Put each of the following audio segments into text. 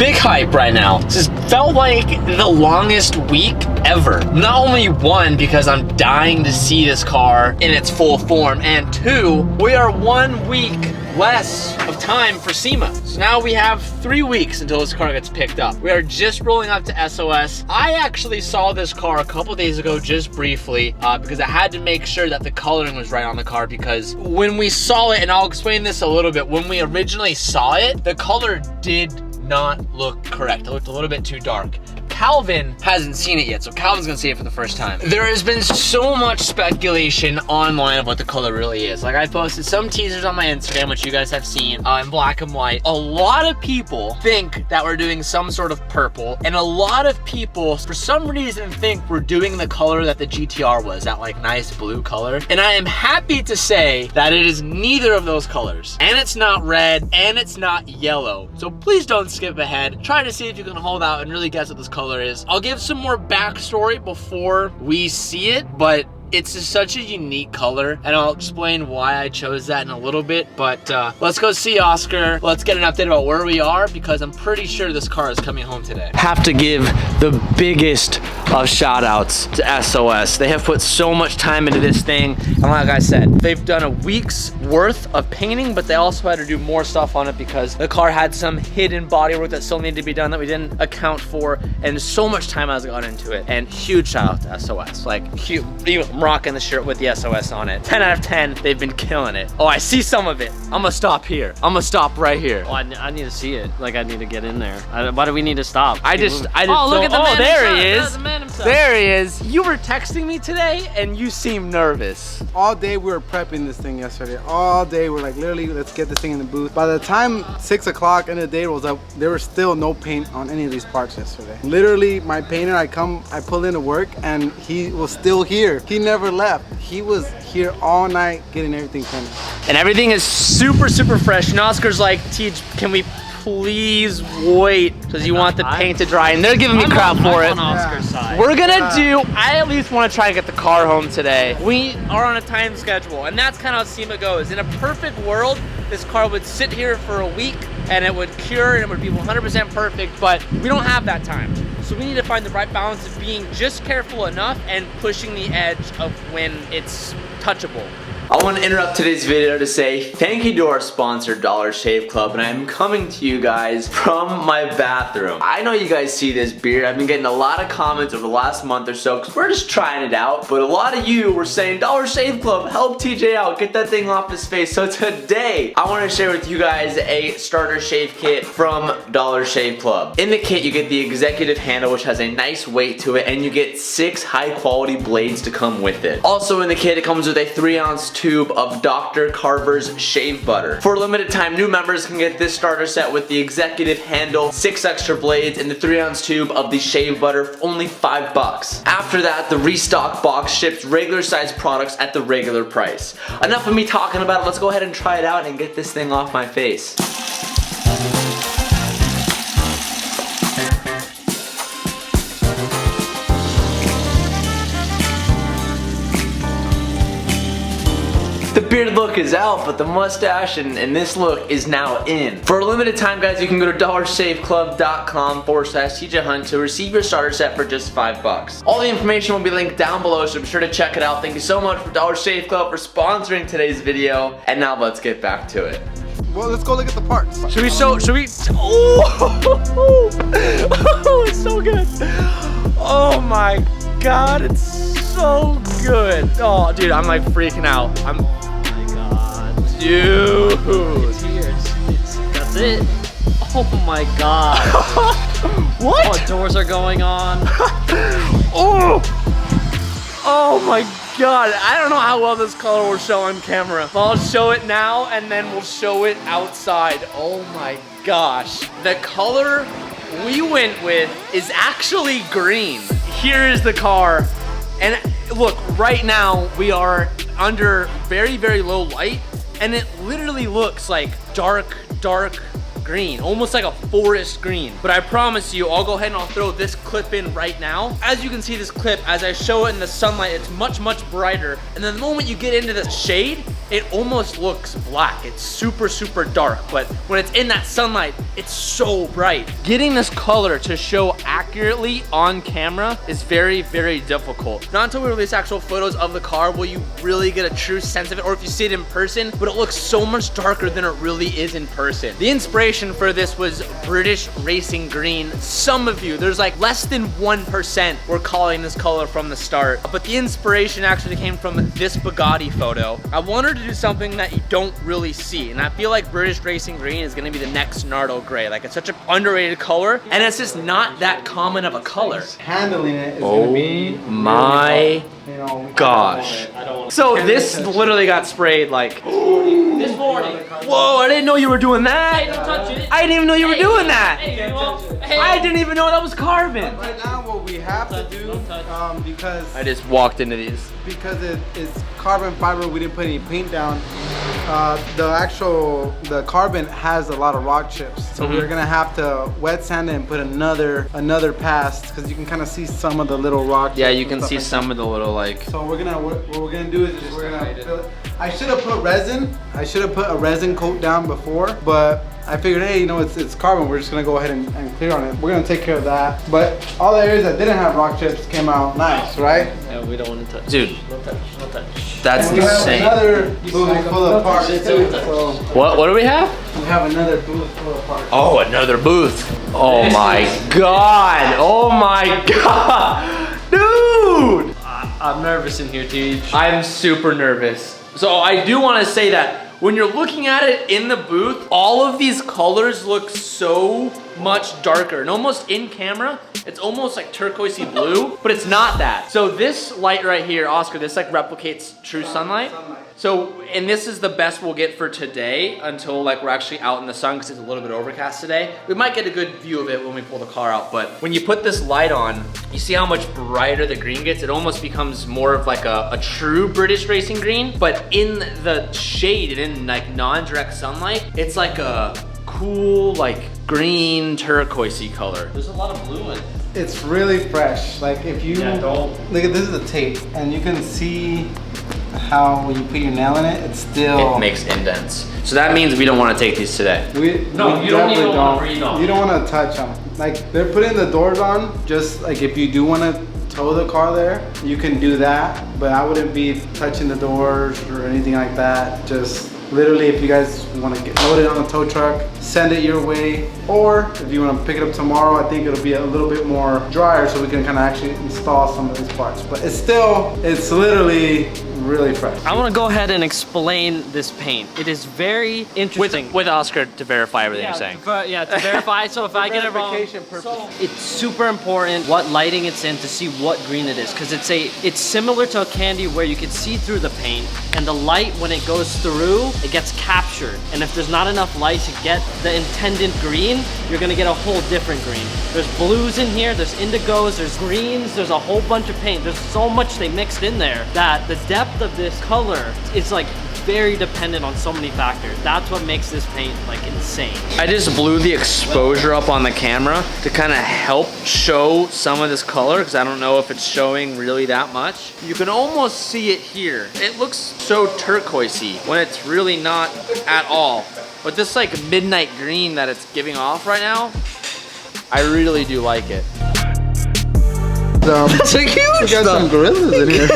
big hype right now. This felt like the longest week ever. Not only one, because I'm dying to see this car in its full form, and two, we are 1 week less of time for SEMA. So now we have 3 weeks until this car gets picked up. We are just rolling up to SOS. I actually saw this car a couple days ago just briefly because I had to make sure that the coloring was right on the car, because when we saw it, and I'll explain this a little bit, when we originally saw it, the color did not look correct. It looked a little bit too dark. Calvin hasn't seen it yet, so Calvin's gonna see it for the first time. There has been so much speculation online of what the color really is. Like, I posted some teasers on my Instagram, which you guys have seen, in black and white. A lot of people think that we're doing some sort of purple, and a lot of people, for some reason, think we're doing the color that the GTR was, that like nice blue color. And I am happy to say that it is neither of those colors. And it's not red, and it's not yellow. So please don't skip ahead. Try to see if you can hold out and really guess what this color is. I'll give some more backstory before we see it, but it's just such a unique color, and I'll explain why I chose that in a little bit. But let's go see Oscar. Let's get an update about where we are, because I'm pretty sure this car is coming home today. Have to give the biggest of shout outs to SOS. They have put so much time into this thing, and like I said, they've done a week's worth of painting, but they also had to do more stuff on it because the car had some hidden bodywork that still needed to be done that we didn't account for, and so much time has gone into it. And huge shout out to SOS. Like, huge. I'm rocking the shirt with the SOS on it. 10 out of 10, they've been killing it. Oh, I see some of it. I'm gonna stop here. I'm gonna stop right here. Oh, I need to see it. Like, I need to get in there. Why do we need to stop? I just oh, look at the man there himself. he is. That's the man himself. There he is. You were texting me today, and you seem nervous. All day we were prepping this thing yesterday. All day we're like, literally, let's get this thing in the booth. By the time 6 o'clock in the day rolls up, there was still no paint on any of these parts yesterday. Literally, my painter, I pulled into work, and he was still here. He never left. He was here all night getting everything finished. And everything is super, super fresh. And Oscar's like, Teej, can we please wait? Because you want the paint to dry. And they're giving me crap for it. On Oscar's side. We're gonna do, I at least want to try and get the car home today. We are on a time schedule, and that's kind of how SEMA goes. In a perfect world, this car would sit here for a week, and it would cure, and it would be 100% perfect, but we don't have that time. So we need to find the right balance of being just careful enough and pushing the edge of when it's touchable. I want to interrupt today's video to say thank you to our sponsor, Dollar Shave Club, and I'm coming to you guys from my bathroom. I know you guys see this beard. I've been getting a lot of comments over the last month or so because we're just trying it out, but a lot of you were saying, Dollar Shave Club, help TJ out, get that thing off his face. So today, I want to share with you guys a starter shave kit from Dollar Shave Club. In the kit, you get the executive handle, which has a nice weight to it, and you get 6 high-quality blades to come with it. Also in the kit, it comes with a 3-ounce tube of Dr. Carver's shave butter. For a limited time, new members can get this starter set with the executive handle, 6 extra blades, and the 3-ounce tube of the shave butter for only $5. After that, the restock box ships regular size products at the regular price. Enough of me talking about it, let's go ahead and try it out and get this thing off my face. The beard look is out, but the mustache and this look is now in. For a limited time, guys, you can go to dollarshaveclub.com/TJ to receive your starter set for just $5. All the information will be linked down below, so be sure to check it out. Thank you so much for Dollar Shave Club for sponsoring today's video. And now let's get back to it. Well, let's go look at the parts. Should we oh, oh, it's so good. Oh my God, it's so good. Oh, dude, I'm like freaking out. Dude. It's here. That's it. Oh my God. What? Oh, doors are going on. Oh my God. I don't know how well this color will show on camera. But I'll show it now and then we'll show it outside. Oh my gosh. The color we went with is actually green. Here is the car. And look, right now we are under very, very low light. And it literally looks like dark green, almost like a forest green. But I promise you, I'll go ahead and I'll throw this clip in right now. As you can see this clip, as I show it in the sunlight, it's much, much brighter. And then the moment you get into the shade, it almost looks black. It's super, super dark, but when it's in that sunlight, it's so bright. Getting this color to show accurately on camera is very, very difficult. Not until we release actual photos of the car will you really get a true sense of it, or if you see it in person, but it looks so much darker than it really is in person. The inspiration for this was British Racing Green. Some of you, there's like less than 1% were calling this color from the start, but the inspiration actually came from this Bugatti photo. I wanted to do something that you don't really see, and I feel like British Racing Green is gonna be the next Nardo Gray. Like, it's such an underrated color, and it's just not that common of a color. Handling it is gonna be my you know, gosh. So this literally got sprayed like This morning. whoa, I didn't know you were doing that. Hey, don't touch it. I didn't even know you were doing that. Hey, I didn't even know that was carbon. Right now, what we have to do, because I just walked into these. it's carbon fiber, we didn't put any paint down. The carbon has a lot of rock chips, so we're gonna have to wet sand it and put another pass, because you can kind of see some of the little rock. Yeah, chips you and can stuff see like some of the little like. So what we're gonna do is we're gonna fill it. I should have put resin. I should have put a resin coat down before, but I figured, hey, you know, it's carbon. We're just gonna go ahead and clear on it. We're gonna take care of that. But all the areas that didn't have rock chips came out nice, right? Yeah, we don't want to touch. Dude, No touch, no touch. that's And we have insane. another booth full of parts too. So What do we have? we have another booth full of parts. Oh, another booth. Oh my god. Oh my god. Dude. I'm nervous in here, dude. I'm super nervous. So I do want to say that when you're looking at it in the booth, all of these colors look so much darker, and almost in camera, it's almost like turquoisey blue, but it's not that. So this light right here, Oscar, this like replicates true sunlight. So, and this is the best we'll get for today until like we're actually out in the sun, because it's a little bit overcast today. We might get a good view of it when we pull the car out, but when you put this light on, you see how much brighter the green gets? It almost becomes more of like a true British Racing Green, but in the shade and in like non-direct sunlight, it's like a cool like green turquoisey color. There's a lot of blue in it. It's really fresh. Like if you don't. look at this is the tape, and you can see how when you put your nail in it, it's still. It makes indents. So that means we don't want to take these today. No, you don't even want to breathe on. You don't want to touch them. Like they're putting the doors on, just like if you do want to tow the car there, you can do that. But I wouldn't be touching the doors or anything like that. Just literally, if you guys want to get loaded on a tow truck, send it your way. Or if you want to pick it up tomorrow, I think it'll be a little bit more drier, so we can kind of actually install some of these parts. But it's literally really fresh. I want to go ahead and explain this paint. It is very interesting. With Oscar to verify everything you're saying. To verify. So if I get it wrong, verification purposes. it's super important what lighting it's in to see what green it is, because it's similar to a candy where you can see through the paint, and the light, when it goes through, it gets captured. And if there's not enough light to get the intended green, you're gonna get a whole different green. There's blues in here, there's indigos, there's greens, there's a whole bunch of paint. There's so much they mixed in there that the depth of this color is like very dependent on so many factors. That's what makes this paint like insane. I just blew the exposure up on the camera to kind of help show some of this color, because I don't know if it's showing really that much. You can almost see it here. It looks so turquoisey when it's really not at all. But this like midnight green that it's giving off right now, I really do like it. That's a huge got some gorillas in here.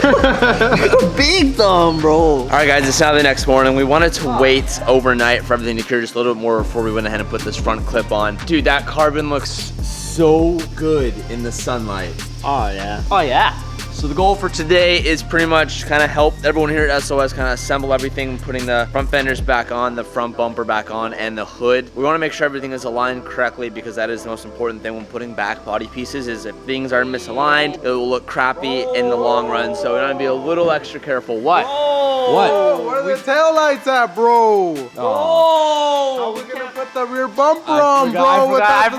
Big thumb, bro. All right, guys, it's now the next morning. We wanted to wait overnight for everything to cure just a little bit more before we went ahead and put this front clip on. Dude, that carbon looks so good in the sunlight. Oh yeah. Oh yeah. So the goal for today is pretty much kind of help everyone here at SOS kind of assemble everything, putting the front fenders back on, the front bumper back on, and the hood. We want to make sure everything is aligned correctly, because that is the most important thing when putting back body pieces. Is if things are misaligned, it will look crappy in the long run. So we want to be a little extra careful. What? Oh, where are the taillights at, bro? Oh! How are we gonna put the rear bumper on, bro? I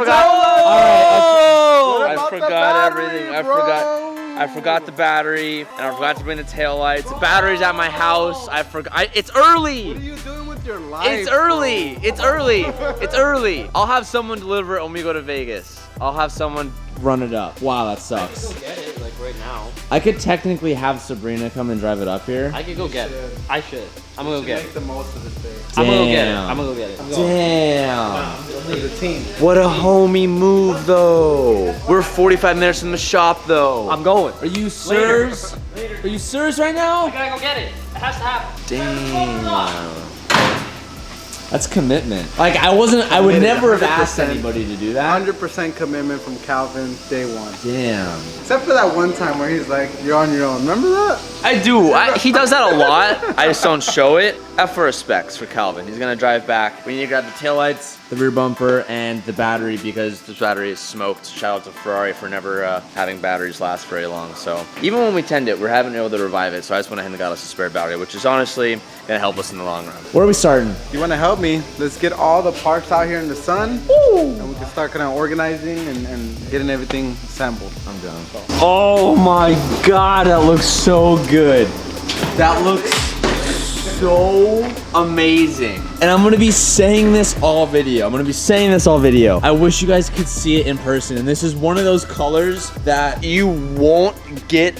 forgot everything. I forgot the battery, and I forgot to bring the taillights. The battery's at my house. It's early. What are you doing with your life? It's early. It's early. It's early. I'll have someone deliver it when we go to Vegas. I'll have someone run it up. Wow, that sucks. right now. I could technically have Sabrina come and drive it up here. I could go get it. I should. I'm gonna go get Make it. the most of this day. I'm gonna go get it. I'm gonna go get it. Damn. For the team. What a homie move, though. We're 45 minutes from the shop, though. I'm going. Are you sirs? Later. Are you sirs right now? I gotta go get it. It has to happen. Damn. That's commitment. Like, I would never have asked 100%. anybody to do that. 100% commitment from Calvin, day one. Damn. Except for that one time where he's like, you're on your own. Remember that? I do. He does that a lot. I just don't show it. F for respects for Calvin. He's gonna drive back. We need to grab the taillights, the rear bumper, and the battery because this battery is smoked. Shout out to Ferrari for never having batteries last very long. So even when we tend it, we're having able to revive it. So I just went ahead and got us a spare battery, which is honestly gonna help us in the long run. Where are we starting? You want to help me? Let's get all the parts out here in the sun. And we can start kind of organizing and getting everything assembled. I'm done. Oh my God, that looks so good. That looks so amazing. And I'm gonna be saying this all video. I wish you guys could see it in person. And this is one of those colors that you won't get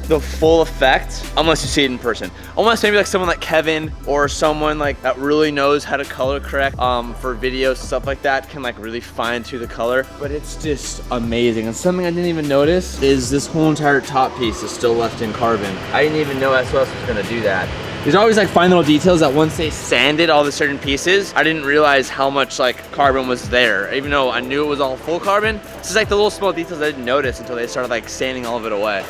the full effect unless you see it in person. Almost maybe like someone like Kevin or someone like that really knows how to color correct for videos and stuff like that can like really fine tune the color. But it's just amazing. And something I didn't even notice is this whole entire top piece is still left in carbon. I didn't even know SOS was gonna do that. There's always like fine little details that once they sanded all the certain pieces, I didn't realize how much like carbon was there. Even though I knew it was all full carbon, it's just like the little small details I didn't notice until they started like sanding all of it away.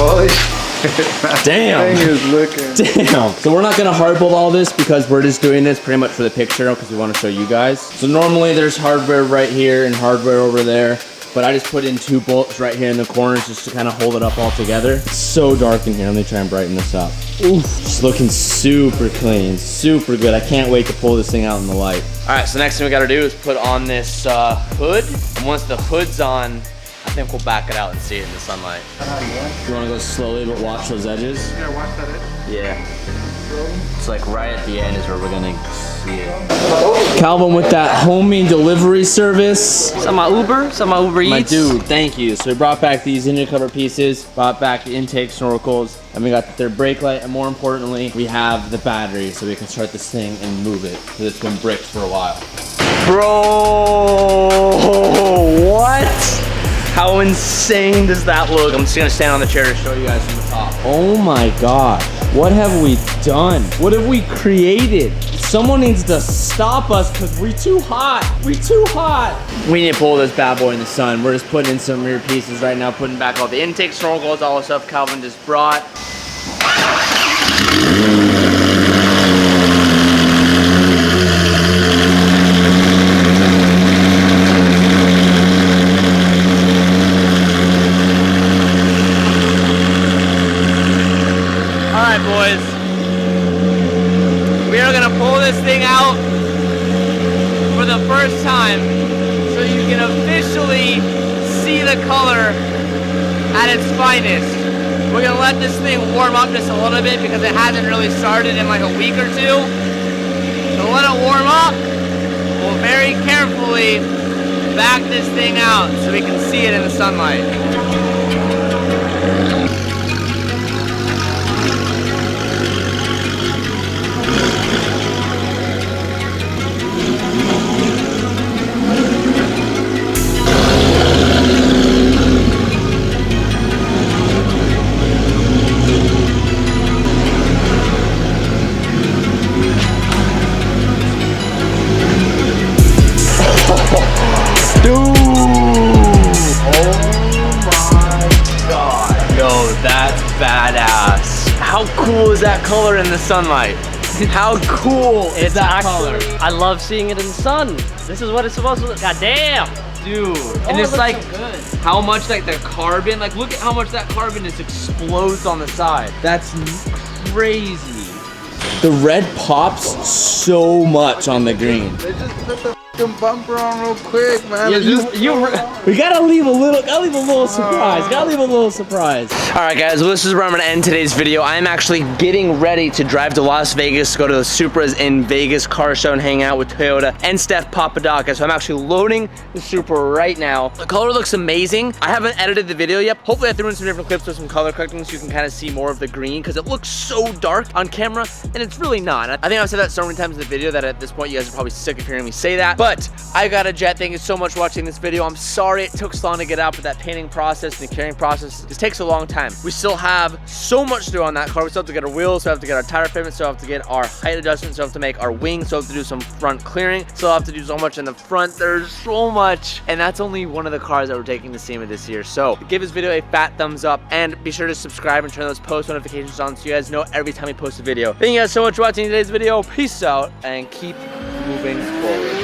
Holy shit. Damn. Thing is looking. Damn. So we're not gonna hard bolt all this because we're just doing this pretty much for the picture because we want to show you guys. So normally there's hardware right here and hardware over there, but I just put in 2 bolts right here in the corners just to kind of hold it up all together. It's so dark in here. Let me try and brighten this up. Oof, it's looking super clean, super good. I can't wait to pull this thing out in the light. All right, so next thing we gotta do is put on this hood. And once the hood's on, I think we'll back it out and see it in the sunlight. You wanna go slowly but watch those edges? Yeah, watch that edge. Yeah. It's like right at the end is where we're gonna see it. Calvin with that homie delivery service. Is that my Uber? Is that my Uber Eats? My dude, thank you. So we brought back these engine cover pieces, brought back the intake snorkels, and we got the third brake light, and more importantly, we have the battery so we can start this thing and move it because it's been bricked for a while. Bro, what? How insane does that look? I'm just gonna stand on the chair to show you guys from the top. Oh my God, what have we done? What have we created? Someone needs to stop us because we're too hot. We're too hot. We need to pull this bad boy in the sun. We're just putting in some rear pieces right now, putting back all the intake snorkels, all the stuff Calvin just brought. Boys, we are gonna pull this thing out for the first time so you can officially see the color at its finest. We're gonna let this thing warm up just a little bit because it hasn't really started in like a week or two. So let it warm up. We'll very carefully back this thing out so we can see it in the sunlight. How cool is that color in the sunlight? How cool is that color? I love seeing it in the sun. This is what it's supposed to look. God damn. Dude. And it's like how much like the carbon, like look at how much that carbon just explodes on the side. That's crazy. The red pops so much on the green. They just put the fucking bumper on real quick, man. We gotta leave a little surprise. Gotta leave a little surprise. All right, guys, well, this is where I'm gonna end today's video. I'm actually getting ready to drive to Las Vegas to go to the Supras in Vegas car show and hang out with Toyota and Steph Papadakis. So I'm actually loading the Supra right now. The color looks amazing. I haven't edited the video yet. Hopefully I threw in some different clips with some color correcting so you can kind of see more of the green, because it looks so dark on camera and it's really not. I think I've said that so many times in the video that at this point you guys are probably sick of hearing me say that. But I got a jet. Thank you so much for watching this video. I'm sorry it took so long to get out, but that painting process and the curing process just takes a long time. We still have so much to do on that car. We still have to get our wheels, so we have to get our tire fitment, so we have to get our height adjustment, so we have to make our wings, so we have to do some front clearing, so we have to do so much in the front. There's so much, and that's only one of the cars that we're taking to SEMA this year. So give this video a fat thumbs up and be sure to subscribe and turn those post notifications on so you guys know every time we post a video. Thank you guys so much for watching today's video. Peace out and keep moving forward.